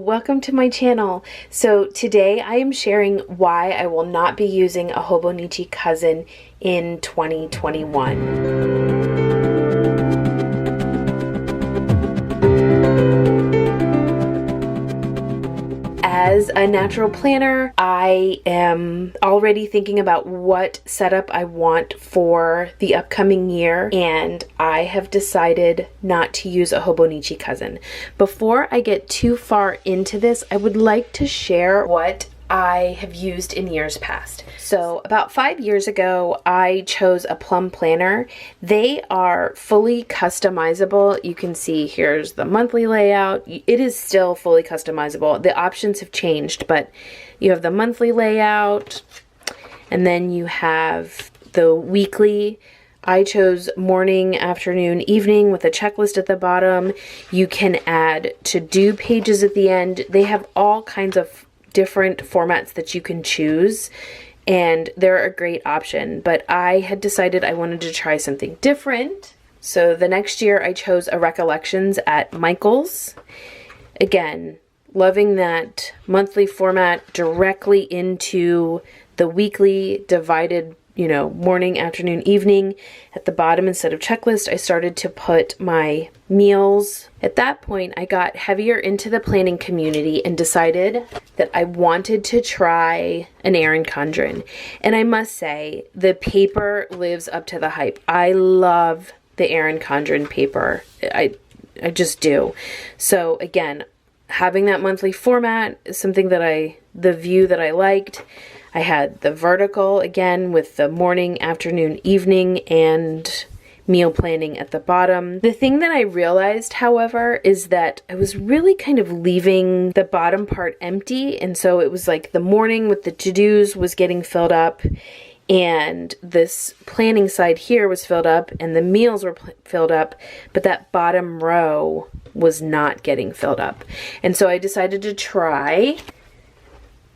welcome to my channel. So today I am sharing why I will not be using a Hobonichi Cousin in 2021. As a natural planner, I am already thinking about what setup I want for the upcoming year, and I have decided not to use a Hobonichi Cousin. Before I get too far into this, I would like to share what I have used in years past. So about 5 years ago, I chose a plum planner. They are fully customizable. You can see here's the monthly layout. It is still fully customizable. The options have changed, but you have the monthly layout, and then you have the weekly. I chose morning, afternoon, evening with a checklist at the bottom. You can add to-do pages at the end. They have all kinds of different formats that you can choose, and they're a great option, but I had decided I wanted to try something different. So the next year I chose a Recollections at Michael's. Again, loving that monthly format directly into the weekly, divided, morning, afternoon, evening. At the bottom, instead of checklist, I started to put my meals. At that point, I got heavier into the planning community and decided that I wanted to try an Erin Condren. And I must say, the paper lives up to the hype. I love the Erin Condren paper. I just do. So again, having that monthly format is something that the view that I liked. I had the vertical again with the morning, afternoon, evening, and meal planning at the bottom. The thing that I realized, however, is that I was really kind of leaving the bottom part empty. And so it was like the morning with the to-dos was getting filled up, and this planning side here was filled up, and the meals were filled up, but that bottom row was not getting filled up. And so I decided to try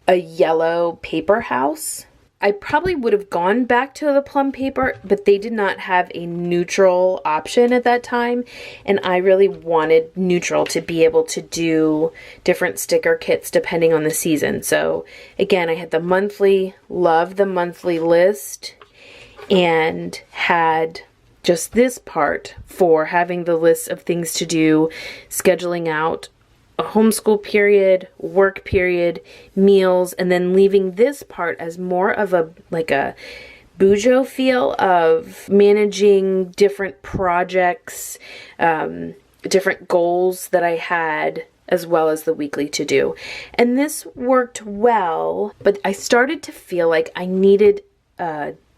a yellow paper house. I probably would have gone back to the plum paper, but they did not have a neutral option at that time, and I really wanted neutral to be able to do different sticker kits depending on the season. So again, I had the monthly, loved the monthly list, and had just this part for having the list of things to do, scheduling out a homeschool period, work period, meals, and then leaving this part as more of a Bujo feel of managing different projects, different goals that I had, as well as the weekly to do. And this worked well, but I started to feel like I needed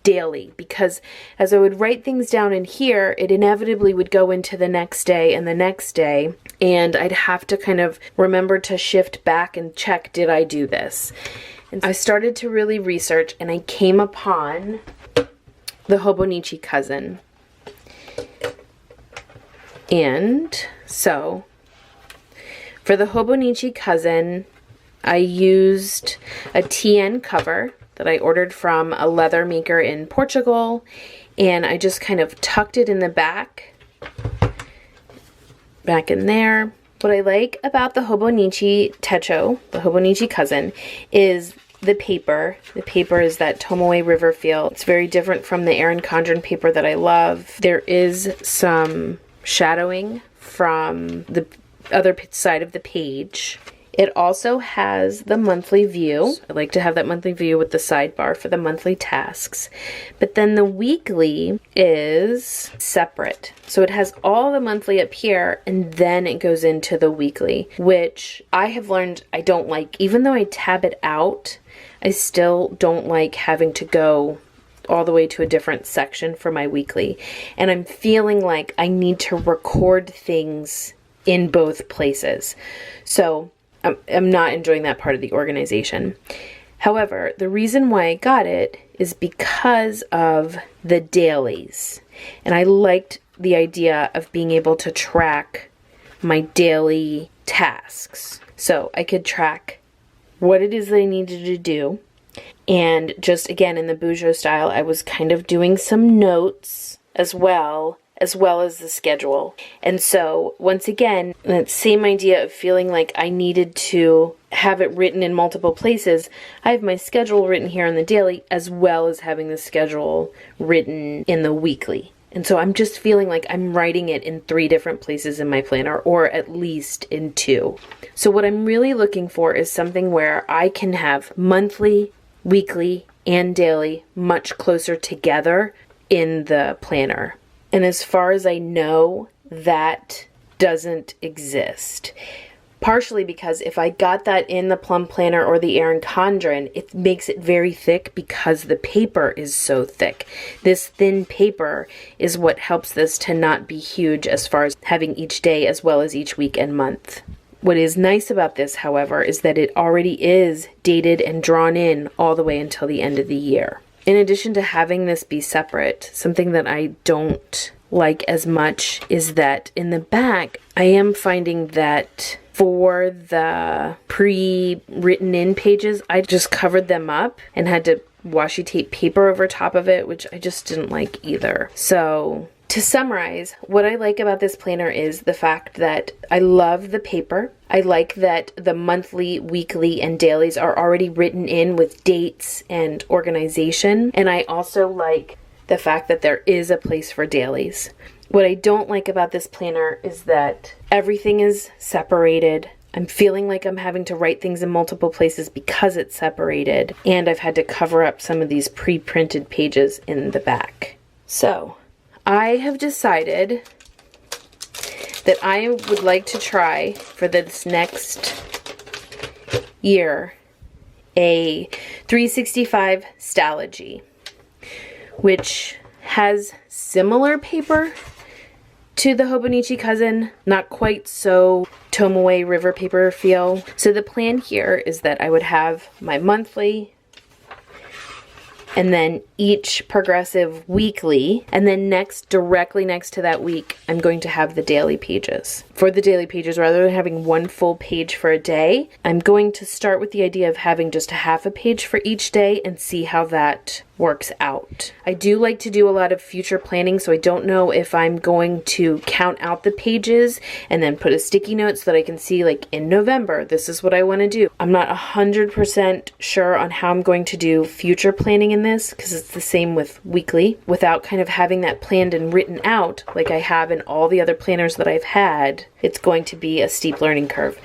daily, because as I would write things down in here, it inevitably would go into the next day and the next day, and I'd have to kind of remember to shift back and check, did I do this? And I started to really research, and I came upon the Hobonichi Cousin. And so for the Hobonichi Cousin, I used a TN cover that I ordered from a leather maker in Portugal, and I just kind of tucked it in the back in there. What I like about the Hobonichi Techo, the Hobonichi Cousin, is the paper. The paper is that Tomoe River feel. It's very different from the Erin Condren paper that I love. There is some shadowing from the other side of the page. It also has the monthly view. I like to have that monthly view with the sidebar for the monthly tasks. But then the weekly is separate. So it has all the monthly up here, and then it goes into the weekly, which I have learned I don't like. Even though I tab it out, I still don't like having to go all the way to a different section for my weekly. And I'm feeling like I need to record things in both places. So I'm not enjoying that part of the organization. However, the reason why I got it is because of the dailies. And I liked the idea of being able to track my daily tasks. So I could track what it is that I needed to do. And just again, in the Bujo style, I was kind of doing some notes as well as well as the schedule. And so once again, that same idea of feeling like I needed to have it written in multiple places, I have my schedule written here in the daily as well as having the schedule written in the weekly. And so I'm just feeling like I'm writing it in 3 different places in my planner, or at least in 2. So what I'm really looking for is something where I can have monthly, weekly, and daily much closer together in the planner. And as far as I know, that doesn't exist. Partially because if I got that in the Plum Planner or the Erin Condren, it makes it very thick because the paper is so thick. This thin paper is what helps this to not be huge as far as having each day as well as each week and month. What is nice about this, however, is that it already is dated and drawn in all the way until the end of the year. In addition to having this be separate, something that I don't like as much is that in the back, I am finding that for the pre-written in pages, I just covered them up and had to washi tape paper over top of it, which I just didn't like either. So to summarize, what I like about this planner is the fact that I love the paper. I like that the monthly, weekly, and dailies are already written in with dates and organization. And I also like the fact that there is a place for dailies. What I don't like about this planner is that everything is separated. I'm feeling like I'm having to write things in multiple places because it's separated, and I've had to cover up some of these pre-printed pages in the back. So I have decided that I would like to try for this next year a 365 Stalogy, which has similar paper to the Hobonichi Cousin, not quite so Tomoe River paper feel. So the plan here is that I would have my monthly, and then each progressive weekly, and then directly next to that week, I'm going to have the daily pages. For the daily pages, rather than having one full page for a day, I'm going to start with the idea of having just a half a page for each day and see how that works out. I do like to do a lot of future planning, so I don't know if I'm going to count out the pages and then put a sticky note so that I can see, like, in November, this is what I want to do. I'm not 100% sure on how I'm going to do future planning in this, because it's the same with weekly, without kind of having that planned and written out like I have in all the other planners that I've had. It's going to be a steep learning curve.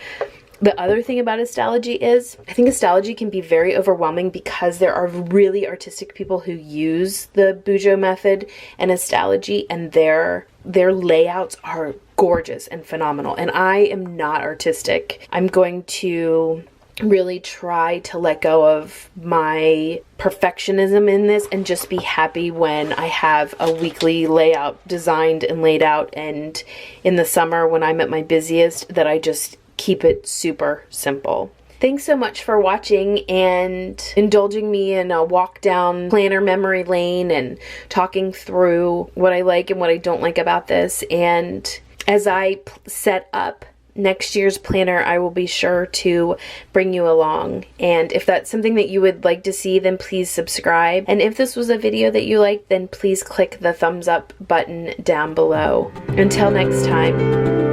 The other thing about Stalogy is, I think Stalogy can be very overwhelming because there are really artistic people who use the Bujo method and Stalogy, and their layouts are gorgeous and phenomenal. And I am not artistic. I'm going to really try to let go of my perfectionism in this and just be happy when I have a weekly layout designed and laid out, and in the summer when I'm at my busiest, that I just keep it super simple. Thanks so much for watching and indulging me in a walk down planner memory lane and talking through what I like and what I don't like about this. And as I set up next year's planner, I will be sure to bring you along. And if that's something that you would like to see, then please subscribe. And if this was a video that you liked, then please click the thumbs up button down below. Until next time.